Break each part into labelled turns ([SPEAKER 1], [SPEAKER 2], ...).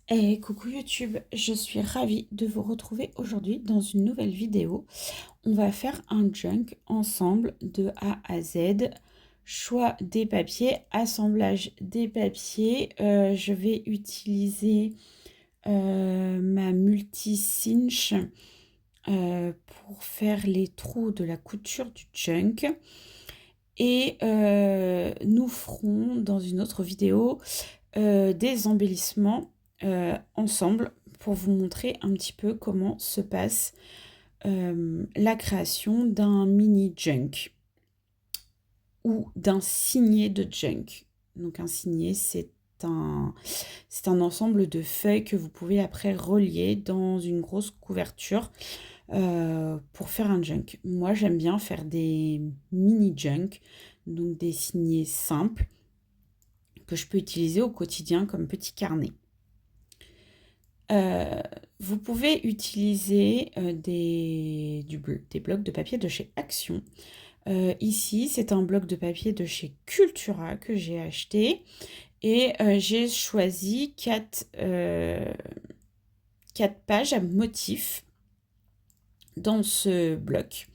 [SPEAKER 1] Hey, coucou YouTube, je suis ravie de vous retrouver aujourd'hui dans une nouvelle vidéo. On va faire un junk ensemble de A à Z. Choix des papiers, assemblage des papiers. Je vais utiliser ma multi-cinch pour faire les trous de la couture du junk. Et nous ferons dans une autre vidéo des embellissements ensemble pour vous montrer un petit peu comment se passe la création d'un mini junk ou d'un signet de junk. Donc un signet, c'est un ensemble de feuilles que vous pouvez après relier dans une grosse couverture pour faire un junk. Moi, j'aime bien faire des mini junk, donc des signets simples que je peux utiliser au quotidien comme petit carnet. Vous pouvez utiliser des blocs de papier de chez Action. Ici, c'est un bloc de papier de chez Cultura que j'ai acheté. Et j'ai choisi 4 pages à motifs dans ce bloc.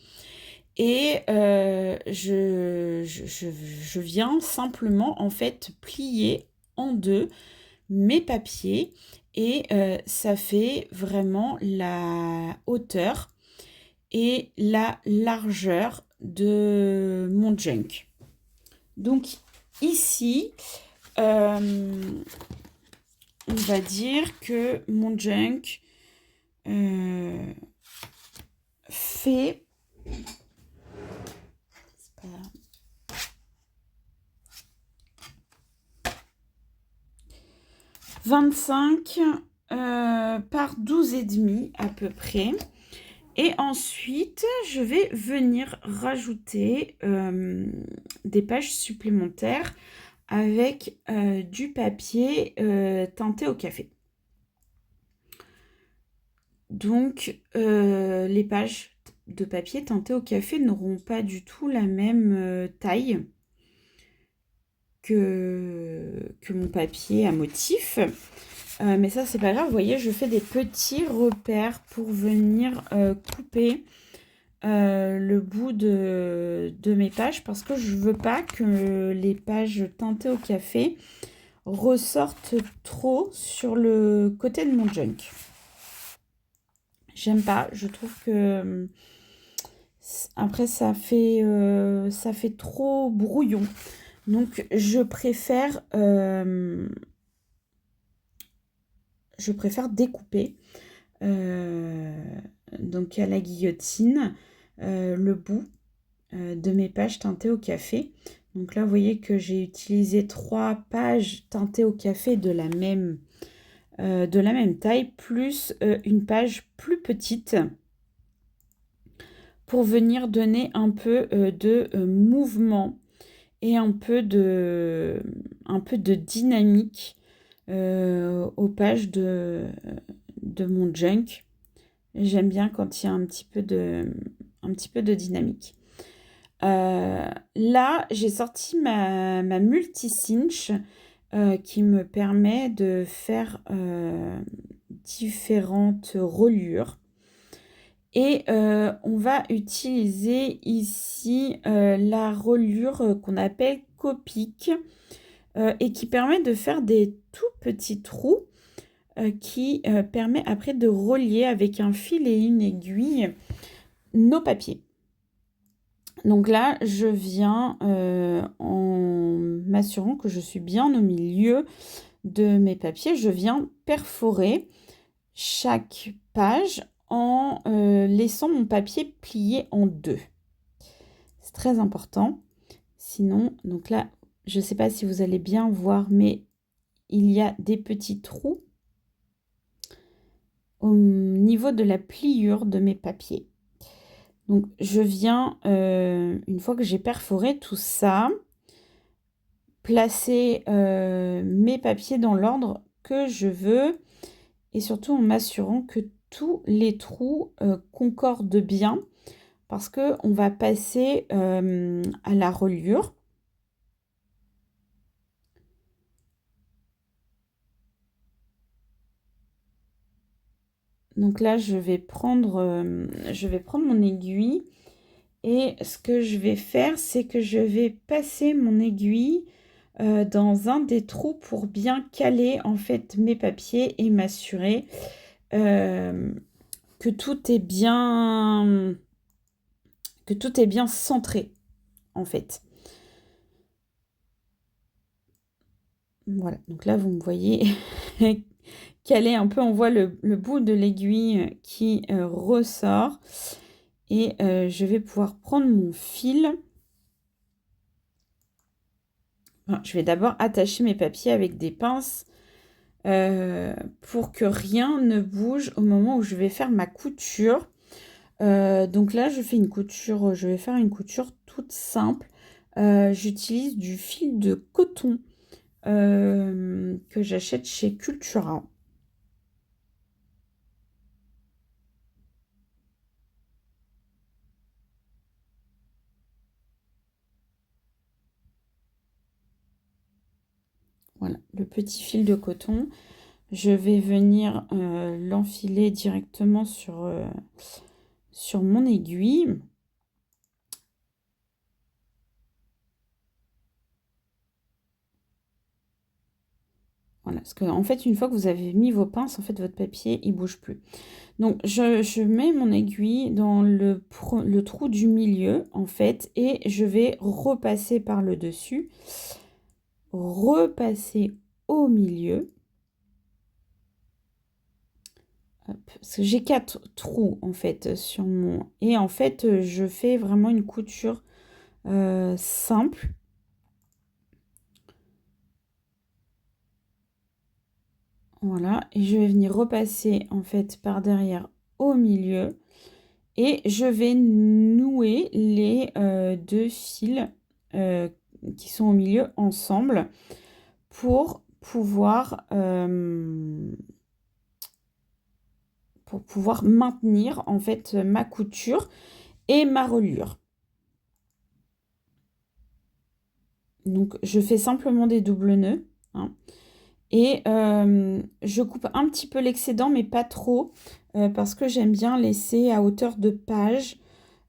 [SPEAKER 1] Et je viens simplement en fait plier en deux mes papiers et ça fait vraiment la hauteur et la largeur de mon junk. Donc ici, on va dire que mon junk fait 25 par 12,5 à peu près. Et ensuite, je vais venir rajouter des pages supplémentaires avec du papier teinté au café. Donc, les pages de papier teinté au café n'auront pas du tout la même taille que mon papier à motif. Mais ça, c'est pas grave. Vous voyez, je fais des petits repères pour venir couper le bout de mes pages parce que je veux pas que les pages teintées au café ressortent trop sur le côté de mon junk. J'aime pas. Je trouve que après ça fait trop brouillon. Donc je préfère découper donc à la guillotine le bout de mes pages teintées au café. Donc là, vous voyez que j'ai utilisé 3 pages teintées au café de la même taille, plus une page plus petite pour venir donner un peu de mouvement et un peu de dynamique aux pages de mon junk. J'aime bien quand il y a un petit peu de dynamique. Là, j'ai sorti ma multi-cinch qui me permet de faire différentes reliures. Et on va utiliser ici la reliure qu'on appelle Copic et qui permet de faire des tout petits trous qui permet après de relier avec un fil et une aiguille nos papiers. Donc là, je viens en m'assurant que je suis bien au milieu de mes papiers, je viens perforer chaque page en laissant mon papier plié en deux. C'est très important. Sinon, donc là, je ne sais pas si vous allez bien voir, mais il y a des petits trous au niveau de la pliure de mes papiers. Donc, je viens, une fois que j'ai perforé tout ça, placer mes papiers dans l'ordre que je veux et surtout en m'assurant que tous les trous concordent bien parce qu'on va passer à la reliure. Donc là, je vais prendre mon aiguille. Et ce que je vais faire, c'est que je vais passer mon aiguille dans un des trous pour bien caler en fait mes papiers et m'assurer que tout est bien centré en fait. Voilà, donc là vous me voyez caler un peu, on voit le bout de l'aiguille qui ressort et je vais pouvoir prendre mon fil. Alors, je vais d'abord attacher mes papiers avec des pinces pour que rien ne bouge au moment où je vais faire ma couture. Donc là, je vais faire une couture toute simple. J'utilise du fil de coton que j'achète chez Cultura. Voilà, le petit fil de coton. Je vais venir l'enfiler directement sur mon aiguille. Voilà, parce qu'en fait, une fois que vous avez mis vos pinces, en fait, votre papier, il bouge plus. Donc, je mets mon aiguille dans le trou du milieu, en fait, et je vais repasser par le dessus, repasser au milieu. Hop, parce que j'ai 4 trous, en fait, sur mon... Et en fait, je fais vraiment une couture simple. Voilà, et je vais venir repasser, en fait, par derrière au milieu. Et je vais nouer les 2 fils qui sont au milieu ensemble pour pouvoir maintenir en fait ma couture et ma reliure. Donc je fais simplement des doubles nœuds, hein, et je coupe un petit peu l'excédent mais pas trop parce que j'aime bien laisser à hauteur de page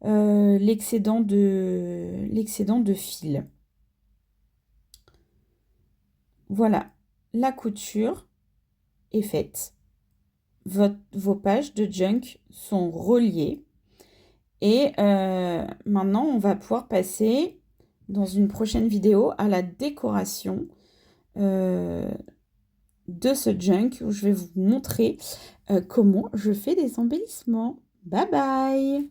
[SPEAKER 1] l'excédent de fil. Voilà, la couture est faite. Vos pages de junk sont reliées. Et maintenant, on va pouvoir passer dans une prochaine vidéo à la décoration de ce junk où je vais vous montrer comment je fais des embellissements. Bye bye!